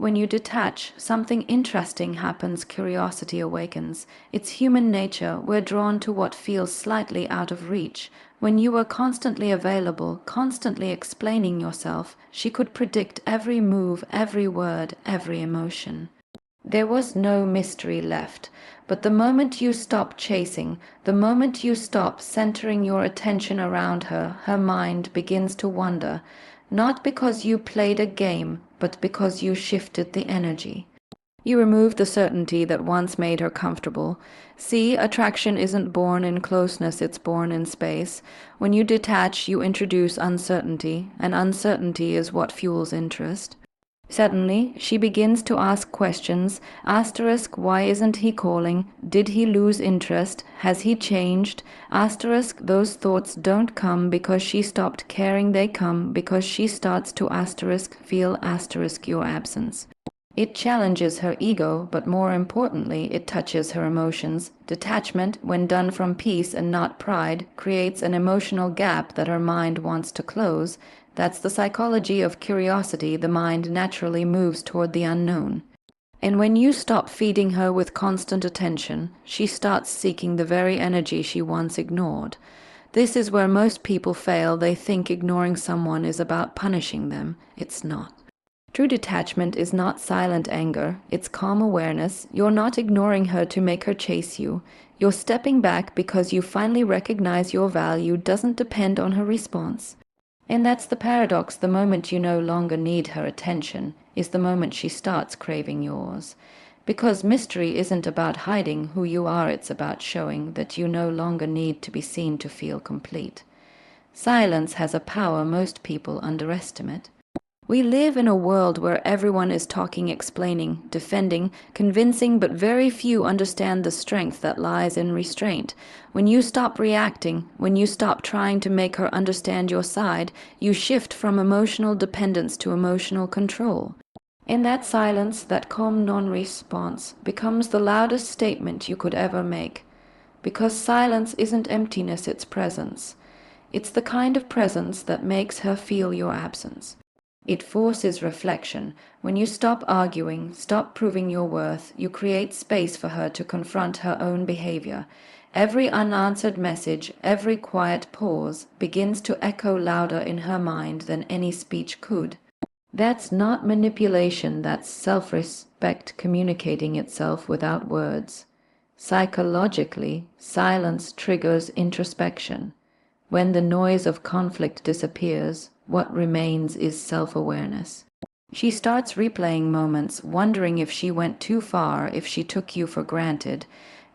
When you detach, something interesting happens, curiosity awakens. It's human nature, we're drawn to what feels slightly out of reach. When you were constantly available, constantly explaining yourself, she could predict every move, every word, every emotion. There was no mystery left, but the moment you stop chasing, the moment you stop centering your attention around her, her mind begins to wander, not because you played a game, but because you shifted the energy. You removed the certainty that once made her comfortable. See, attraction isn't born in closeness, it's born in space. When you detach, you introduce uncertainty, and uncertainty is what fuels interest. Suddenly, she begins to ask questions. Asterisk, why isn't he calling? Did he lose interest? Has he changed? Asterisk, those thoughts don't come because she stopped caring, they come because she starts to asterisk, feel asterisk your absence. It challenges her ego, but more importantly, it touches her emotions. Detachment, when done from peace and not pride, creates an emotional gap that her mind wants to close. That's the psychology of curiosity. The mind naturally moves toward the unknown. And when you stop feeding her with constant attention, she starts seeking the very energy she once ignored. This is where most people fail. They think ignoring someone is about punishing them. It's not. True detachment is not silent anger, it's calm awareness. You're not ignoring her to make her chase you. You're stepping back because you finally recognize your value doesn't depend on her response. And that's the paradox. The moment you no longer need her attention is the moment she starts craving yours. Because mystery isn't about hiding who you are, it's about showing that you no longer need to be seen to feel complete. Silence has a power most people underestimate. We live in a world where everyone is talking, explaining, defending, convincing, but very few understand the strength that lies in restraint. When you stop reacting, when you stop trying to make her understand your side, you shift from emotional dependence to emotional control. In that silence, that calm non-response becomes the loudest statement you could ever make. Because silence isn't emptiness, it's presence. It's the kind of presence that makes her feel your absence. It forces reflection. When you stop arguing, stop proving your worth, you create space for her to confront her own behavior. Every unanswered message, every quiet pause begins to echo louder in her mind than any speech could. That's not manipulation, that's self-respect communicating itself without words. Psychologically, silence triggers introspection. When the noise of conflict disappears, what remains is self-awareness. She starts replaying moments, wondering if she went too far, if she took you for granted.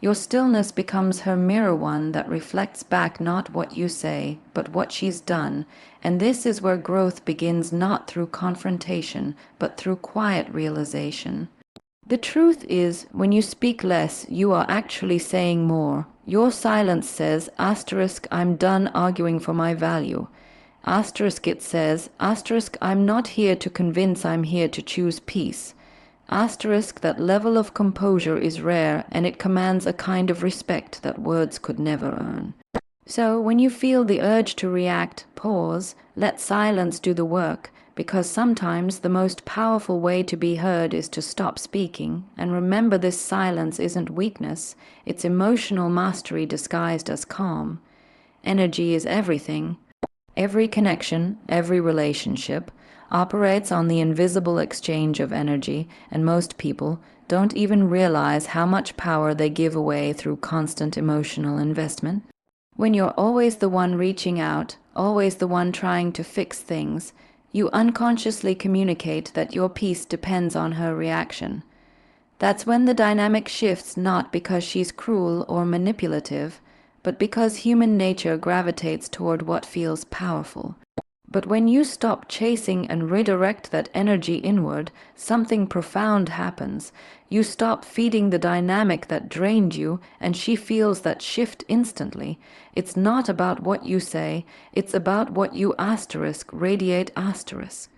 Your stillness becomes her mirror, one that reflects back not what you say, but what she's done. And this is where growth begins, not through confrontation, but through quiet realization. The truth is, when you speak less, you are actually saying more. Your silence says, asterisk, I'm done arguing for my value. Asterisk, it says, asterisk, I'm not here to convince, I'm here to choose peace. Asterisk, that level of composure is rare, and it commands a kind of respect that words could never earn. So, when you feel the urge to react, pause, let silence do the work, because sometimes the most powerful way to be heard is to stop speaking, and remember this silence isn't weakness, it's emotional mastery disguised as calm. Energy is everything. Every connection, every relationship, operates on the invisible exchange of energy, and most people don't even realize how much power they give away through constant emotional investment. When you're always the one reaching out, always the one trying to fix things, you unconsciously communicate that your peace depends on her reaction. That's when the dynamic shifts, not because she's cruel or manipulative, but because human nature gravitates toward what feels powerful. But when you stop chasing and redirect that energy inward, something profound happens. You stop feeding the dynamic that drained you, and she feels that shift instantly. It's not about what you say, it's about what you asterisk radiate asterisk.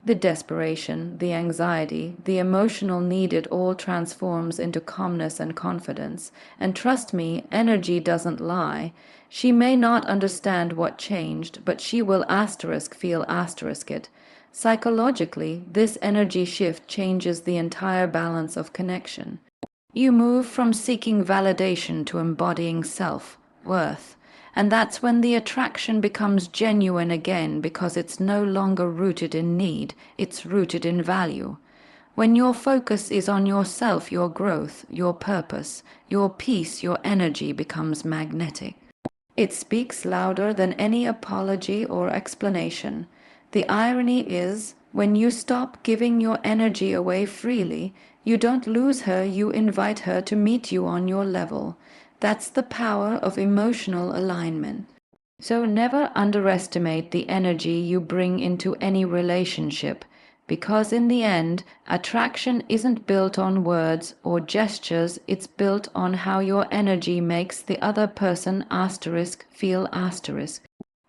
The desperation, the anxiety, the emotional need, it all transforms into calmness and confidence. And trust me, energy doesn't lie. She may not understand what changed, but she will asterisk feel asterisk it. Psychologically, this energy shift changes the entire balance of connection. You move from seeking validation to embodying self-worth. And that's when the attraction becomes genuine again, because it's no longer rooted in need, it's rooted in value. When your focus is on yourself, your growth, your purpose, your peace, your energy becomes magnetic. It speaks louder than any apology or explanation. The irony is, when you stop giving your energy away freely, you don't lose her, you invite her to meet you on your level. That's the power of emotional alignment. So never underestimate the energy you bring into any relationship, because in the end, attraction isn't built on words or gestures, it's built on how your energy makes the other person feel.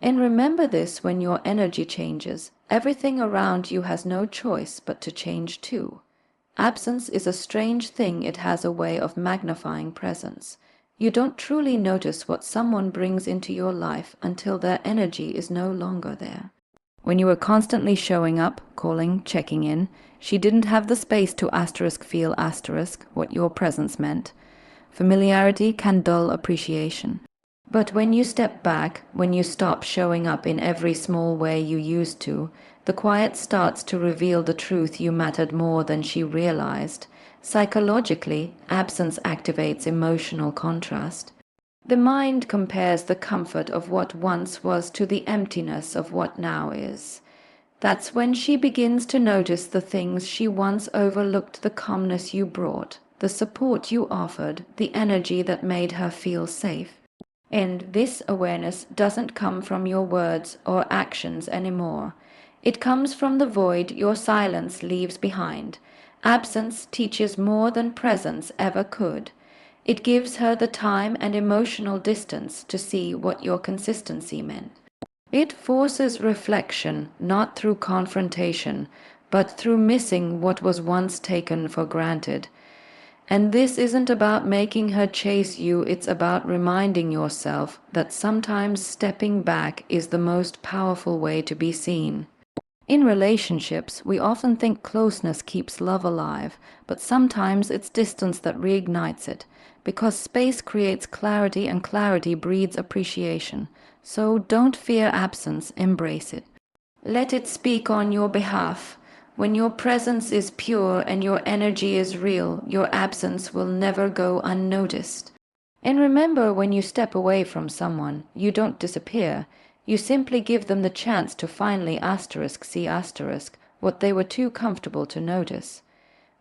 And remember this: when your energy changes, everything around you has no choice but to change too. Absence is a strange thing, it has a way of magnifying presence. You don't truly notice what someone brings into your life until their energy is no longer there. When you were constantly showing up, calling, checking in, she didn't have the space to feel what your presence meant. Familiarity can dull appreciation. But when you step back, when you stop showing up in every small way you used to, the quiet starts to reveal the truth: you mattered more than she realized. Psychologically, absence activates emotional contrast. The mind compares the comfort of what once was to the emptiness of what now is. That's when she begins to notice the things she once overlooked: the calmness you brought, the support you offered, the energy that made her feel safe. And this awareness doesn't come from your words or actions anymore. It comes from the void your silence leaves behind. Absence teaches more than presence ever could. It gives her the time and emotional distance to see what your consistency meant. It forces reflection, not through confrontation, but through missing what was once taken for granted. And this isn't about making her chase you, it's about reminding yourself that sometimes stepping back is the most powerful way to be seen. In relationships, we often think closeness keeps love alive, but sometimes it's distance that reignites it, because space creates clarity and clarity breeds appreciation. So don't fear absence, embrace it. Let it speak on your behalf. When your presence is pure and your energy is real, your absence will never go unnoticed. And remember, when you step away from someone, you don't disappear. You simply give them the chance to finally see what they were too comfortable to notice.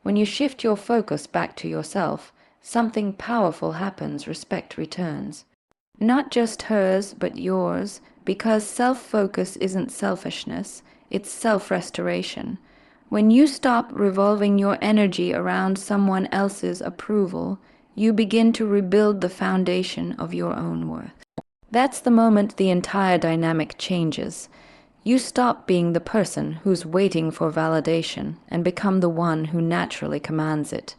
When you shift your focus back to yourself, something powerful happens: respect returns. Not just hers, but yours, because self-focus isn't selfishness, it's self-restoration. When you stop revolving your energy around someone else's approval, you begin to rebuild the foundation of your own worth. That's the moment the entire dynamic changes. You stop being the person who's waiting for validation and become the one who naturally commands it.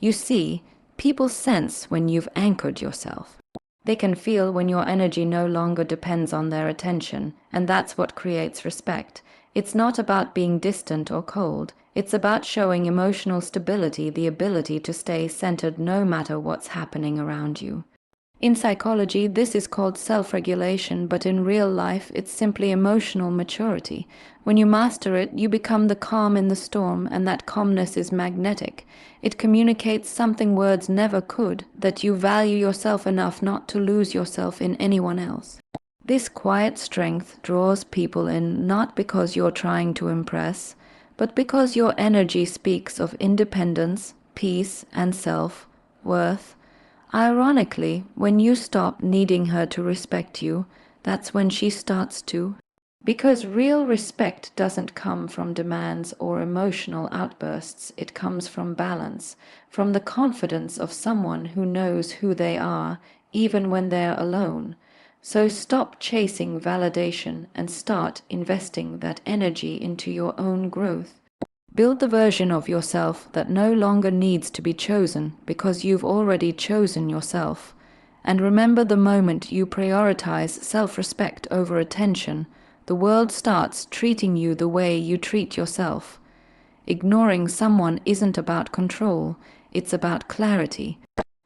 You see, people sense when you've anchored yourself. They can feel when your energy no longer depends on their attention, and that's what creates respect. It's not about being distant or cold. It's about showing emotional stability, the ability to stay centered no matter what's happening around you. In psychology, this is called self-regulation, but in real life, it's simply emotional maturity. When you master it, you become the calm in the storm, and that calmness is magnetic. It communicates something words never could: that you value yourself enough not to lose yourself in anyone else. This quiet strength draws people in, not because you're trying to impress, but because your energy speaks of independence, peace, and self-worth. Ironically, when you stop needing her to respect you, that's when she starts to. Because real respect doesn't come from demands or emotional outbursts, it comes from balance, from the confidence of someone who knows who they are, even when they're alone. So stop chasing validation and start investing that energy into your own growth. Build the version of yourself that no longer needs to be chosen, because you've already chosen yourself. And remember, the moment you prioritize self-respect over attention, The world starts treating you the way you treat yourself. Ignoring someone isn't about control, it's about clarity.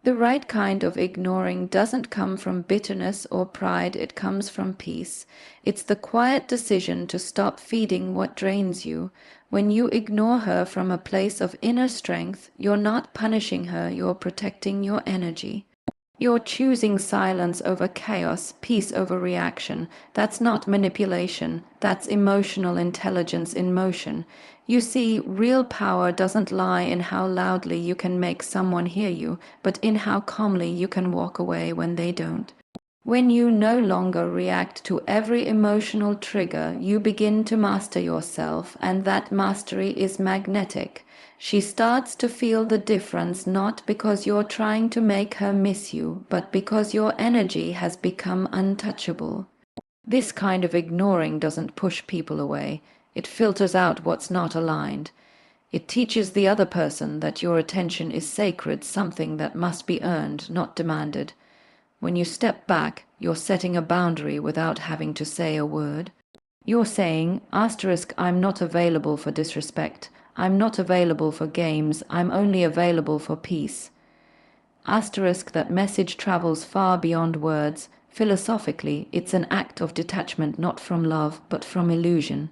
The right kind of ignoring doesn't come from bitterness or pride, it comes from peace. It's the quiet decision to stop feeding what drains you. When you ignore her from a place of inner strength, you're not punishing her, you're protecting your energy. You're choosing silence over chaos, peace over reaction. That's not manipulation, that's emotional intelligence in motion. You see, real power doesn't lie in how loudly you can make someone hear you, but in how calmly you can walk away when they don't. When you no longer react to every emotional trigger, you begin to master yourself, and that mastery is magnetic. She starts to feel the difference not because you're trying to make her miss you, but because your energy has become untouchable. This kind of ignoring doesn't push people away. It filters out what's not aligned. It teaches the other person that your attention is sacred, something that must be earned, not demanded. When you step back, you're setting a boundary without having to say a word. You're saying, I'm not available for disrespect. I'm not available for games. I'm only available for peace. That message travels far beyond words. Philosophically, it's an act of detachment not from love, but from illusion.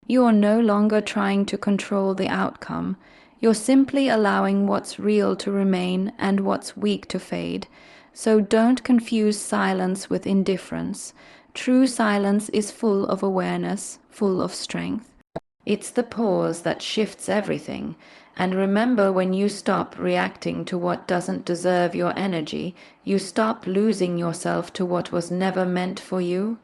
You are no longer trying to control the outcome. You're simply allowing what's real to remain and what's weak to fade. So don't confuse silence with indifference. True silence is full of awareness, full of strength. It's the pause that shifts everything. And remember, when you stop reacting to what doesn't deserve your energy, you stop losing yourself to what was never meant for you.